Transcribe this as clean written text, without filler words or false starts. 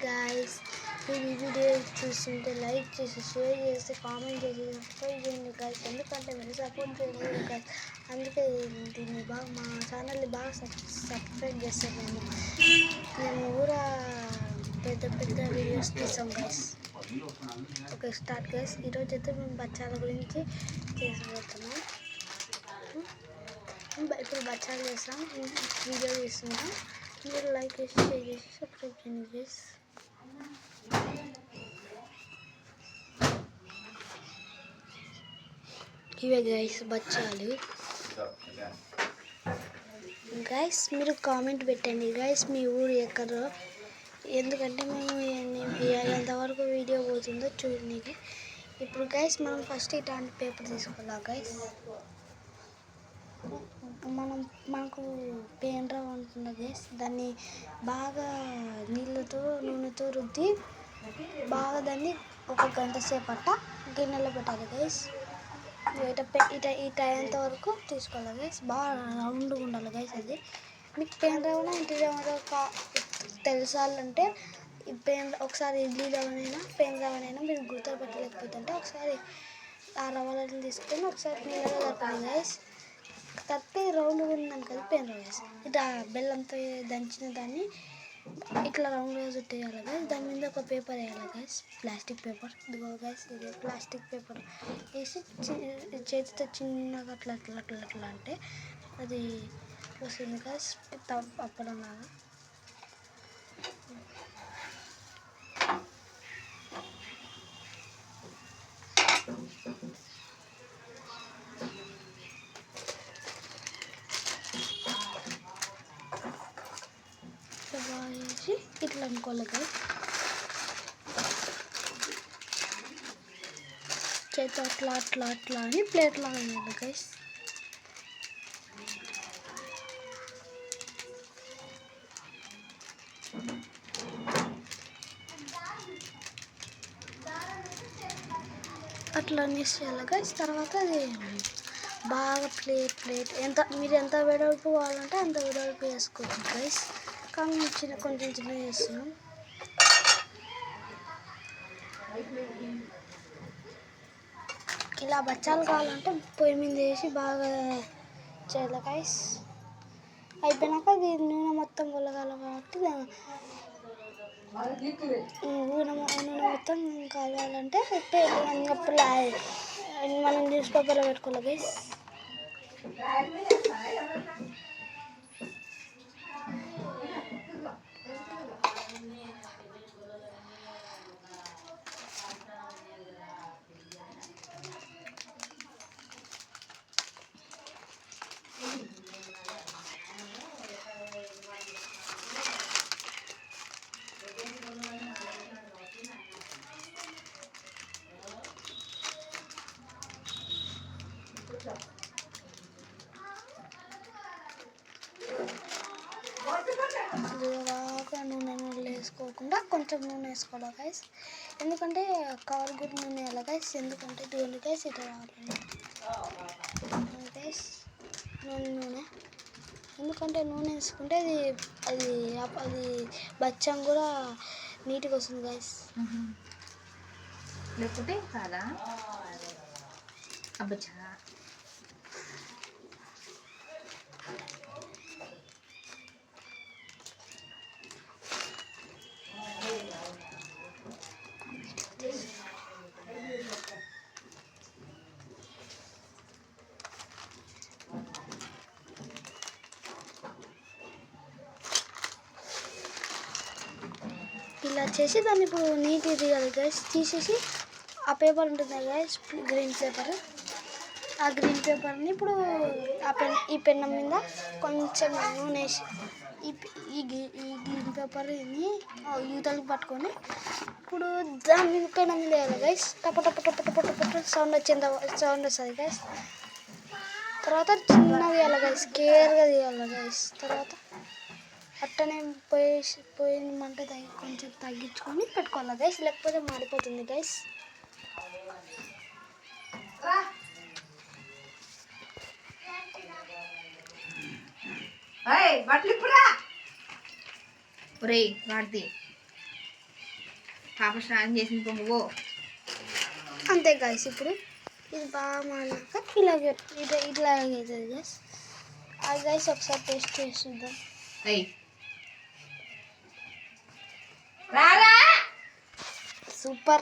guys, మీరు ఈ video చూస్తుంటే లైక్ చేసి షేర్ చేసి కామెంట్ చేసి సబ్స్క్రైబ్ చేయండి guys. ఎందుకంటే మీరు సపోర్ట్ చేయలేదు guys. అందుకే దీన్ని బాగా మా ఛానల్ని బాగా సబ్స్క్రైబ్ చేస్తాను. మేము కూడా పెద్ద వీడియోస్ తీసాం guys. Okay start guys. ఈరోజు అయితే మేము బచ్చాల గురించి చేసిపోతున్నాం. ఇప్పుడు బచ్చాలు చేస్తాం, వీడియో తీస్తున్నాం. మీరు లైక్ చేసి షేర్ చేసి సబ్స్క్రైబ్ చేయండి guys. ఇవే గైస్ బచ్చాలు గైస్. మీరు కామెంట్ పెట్టండి గైస్ మీ ఊరు ఎక్కడో, ఎందుకంటే మేము ఎంతవరకు వీడియో పోతుందో చూడండి. ఇప్పుడు గైస్ మనం ఫస్ట్ ఇట్లాంటి పేపర్ తీసుకోవాలా గైస్. మనకు పెన్ డ్రైవ్ ఉంటుంది గైస్, దాన్ని బాగా నీళ్ళతో నూనెతో రుద్ది బాగా దాన్ని ఒక గంట సేపట్ట గిన్నెలో పెట్టాలి గైస్. ఇట అయ్యేంత వరకు తీసుకోవాలి గైస్. బాగా రౌండ్గా ఉండాలి గైస్. అది మీకు పెన్ డ్రైవ్ ఇంటి తెలుసాలంటే ఒకసారి ఇడ్లీ రవ్వనైనా పెన్ రవ్వనైనా మీరు గుర్తు పెట్టలేకపోతుంటే ఒకసారి ఆ రవ్వలను తీసుకొని ఒకసారి నీళ్ళలో తప్పండి గైస్. తప్పి రౌండ్గా ఉందని కదా పెన్ రవ్వ గైస్. ఇట్లా బెల్లంతో దంచిన దాన్ని ఇట్లా రౌండ్గా చుట్టేయాలి గైస్. దాని మీద ఒక పేపర్ వేయాలి గైస్, ప్లాస్టిక్ పేపర్. ఇదిగో గైస్, ఇది ప్లాస్టిక్ పేపర్ వేసి చేతితో చిన్నగా అట్లా అంటే అది వస్తుంది గైస్, అప్పడం లాగా. వేసి ఇట్లా అనుకోవాలి గైస్. చేతి అట్లా అని ప్లేట్ లాగా వేయాలి గైస్. అట్లా అనేసేయాలి గైస్. తర్వాత అది బాగా ప్లేట్ మీరు ఎంత వెడల్పు కావాలంటే అంత వెడల్పు వేసుకోవచ్చు గైస్. కానీ కొంచెం చిన్న చేస్తున్నాం. ఇలా బచ్చాలు కావాలంటే పొయ్యి మీద వేసి బాగా చేయాలి గైస్. అయిపోయినాక అది నూనె మొత్తం పొలగాలి కాబట్టి నూనె మొత్తం కావాలంటే అప్పుడు మనం న్యూస్ పేపర్లో పెట్టుకోవాలి గైస్. బాగా నూనె వేసుకోకుండా కొంచెం నూనె వేసుకోవాలి గైస్. ఎందుకంటే కవర్ గుడ్ నూనె వేయాలి గైస్. ఎందుకంటే ఇదిగోండి గైస్, ఇట్లా రావాలి గైస్ నూనె. ఎందుకంటే నూనె వేసుకుంటే అది బచ్చం కూడా నీట్గా వస్తుంది గైస్. లేకపోతే కాదా అబ్బచ్చా. ఇలా చేసి దాన్ని ఇప్పుడు నీట్గా తీయాలి గైస్. తీసేసి ఆ పేపర్ ఉంటుంది గైస్, గ్రీన్ పేపర్. ఆ గ్రీన్ పేపర్ని ఇప్పుడు ఈ పెన్నం మీద కొంచెం నూనె వేసి ఈ గ్రీన్ పేపర్ని యూతలకి పట్టుకొని ఇప్పుడు దాని మీద పెన్నం మీద వేయాలి గైస్. టప సౌండ్ వస్తుంది గైస్. తర్వాత చిన్నగా తీయాలి గైస్, కేర్గా తీయాలి గైస్. తర్వాత అట్టనే పోయిన మంట కొంచెం తగ్గించుకొని పెట్టుకోవాలి గైస్, లేకపోతే మాడిపోతుంది గైస్. బట్టలు ఇప్పుడా ఒరేయ్ వాడిది పాప స్నానం చేసింది పొంగు. అంతే గాయస్. ఇప్పుడు ఇది బాగా మారినాక ఇలాగే ఇట్లాగే అవుతుంది గాయస్. అది గాయస్ ఒకసారి టేస్ట్ చేసిద్దాం. సూపర్.